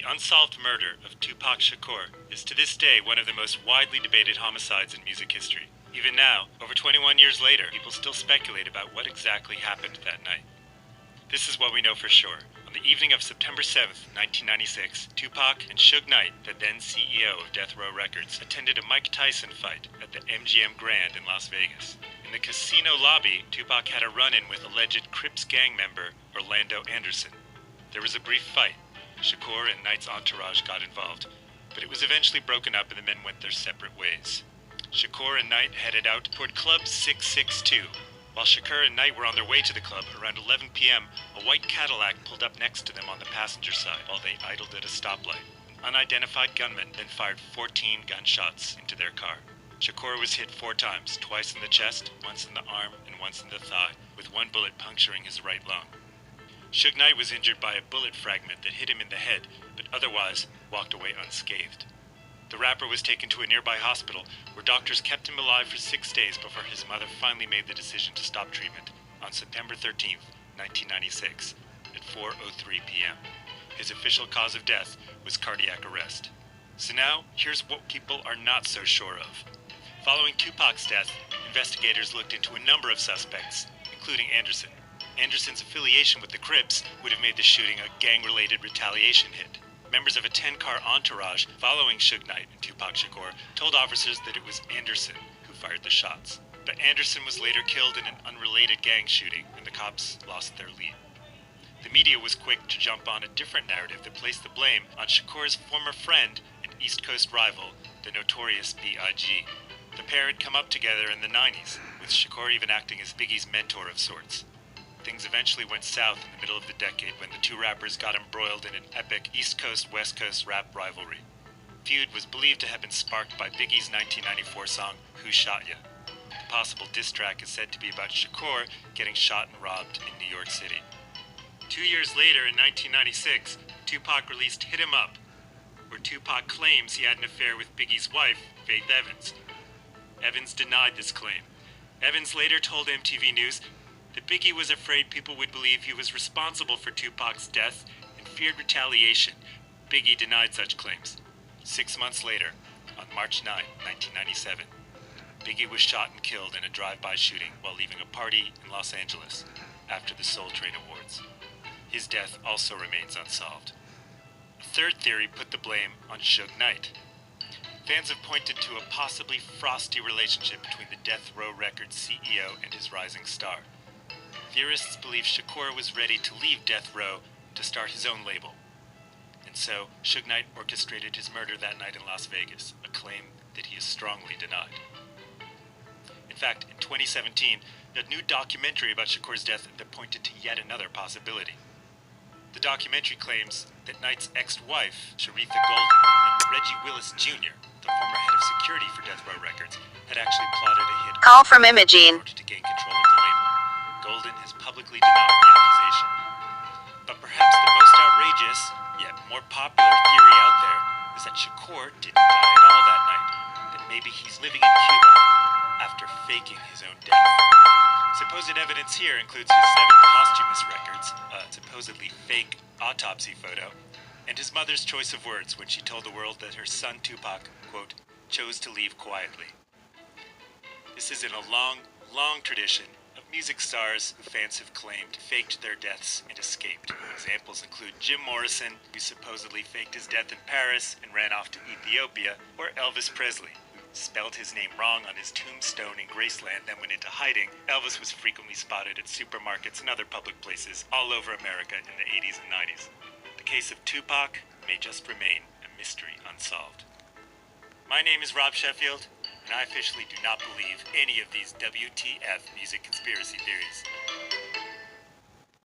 The unsolved murder of Tupac Shakur is to this day one of the most widely debated homicides in music history. Even now, over 21 years later, people still speculate about what exactly happened that night. This is what we know for sure. On the evening of September 7th, 1996, Tupac and Suge Knight, the then CEO of Death Row Records, attended a Mike Tyson fight at the MGM Grand in Las Vegas. In the casino lobby, Tupac had a run-in with alleged Crips gang member Orlando Anderson. There was a brief fight. Shakur and Knight's entourage got involved, but it was eventually broken up and the men went their separate ways. Shakur and Knight headed out toward Club 662. While Shakur and Knight were on their way to the club, around 11 p.m., a white Cadillac pulled up next to them on the passenger side while they idled at a stoplight. An unidentified gunman then fired 14 gunshots into their car. Shakur was hit 4 times, twice in the chest, once in the arm, and once in the thigh, with one bullet puncturing his right lung. Suge Knight was injured by a bullet fragment that hit him in the head, but otherwise walked away unscathed. The rapper was taken to a nearby hospital, where doctors kept him alive for 6 days before his mother finally made the decision to stop treatment on September 13th, 1996, at 4:03 p.m. His official cause of death was cardiac arrest. So now, here's what people are not so sure of. Following Tupac's death, investigators looked into a number of suspects, including Anderson. Anderson's affiliation with the Crips would have made the shooting a gang-related retaliation hit. Members of a 10-car entourage following Suge Knight and Tupac Shakur told officers that it was Anderson who fired the shots. But Anderson was later killed in an unrelated gang shooting, and the cops lost their lead. The media was quick to jump on a different narrative that placed the blame on Shakur's former friend and East Coast rival, the notorious B.I.G. The pair had come up together in the 90s, with Shakur even acting as Biggie's mentor of sorts. Things eventually went south in the middle of the decade when the two rappers got embroiled in an epic East Coast-West Coast rap rivalry. The feud was believed to have been sparked by Biggie's 1994 song, Who Shot Ya? The possible diss track is said to be about Shakur getting shot and robbed in New York City. 2 years later, in 1996, Tupac released Hit 'Em Up, where Tupac claims he had an affair with Biggie's wife, Faith Evans. Evans denied this claim. Evans later told MTV News that Biggie was afraid people would believe he was responsible for Tupac's death and feared retaliation. Biggie denied such claims. 6 months later, on March 9, 1997, Biggie was shot and killed in a drive-by shooting while leaving a party in Los Angeles after the Soul Train Awards. His death also remains unsolved. A third theory put the blame on Suge Knight. Fans have pointed to a possibly frosty relationship between the Death Row Records CEO and his rising star. Theorists believe Shakur was ready to leave Death Row to start his own label. And so, Suge Knight orchestrated his murder that night in Las Vegas, a claim that he has strongly denied. In fact, in 2017, a new documentary about Shakur's death that pointed to yet another possibility. The documentary claims that Knight's ex-wife, Sharitha Golden, and Reggie Willis Jr., the former head of security for Death Row Records, had actually plotted a hit Call from Imogene. in order to gain control of the label. Golden has publicly denied the accusation. But perhaps the most outrageous, yet more popular theory out there is that Shakur didn't die at all that night, that maybe he's living in Cuba after faking his own death. Supposed evidence here includes his 7 posthumous records, a supposedly fake autopsy photo, and his mother's choice of words when she told the world that her son Tupac, quote, chose to leave quietly. This is in a long, long tradition of music stars who fans have claimed faked their deaths and escaped. Examples include Jim Morrison, who supposedly faked his death in Paris and ran off to Ethiopia, or Elvis Presley, who spelled his name wrong on his tombstone in Graceland, then went into hiding. Elvis was frequently spotted at supermarkets and other public places all over America in the 80s and 90s. The case of Tupac may just remain a mystery unsolved. My name is Rob Sheffield, and I officially do not believe any of these WTF music conspiracy theories.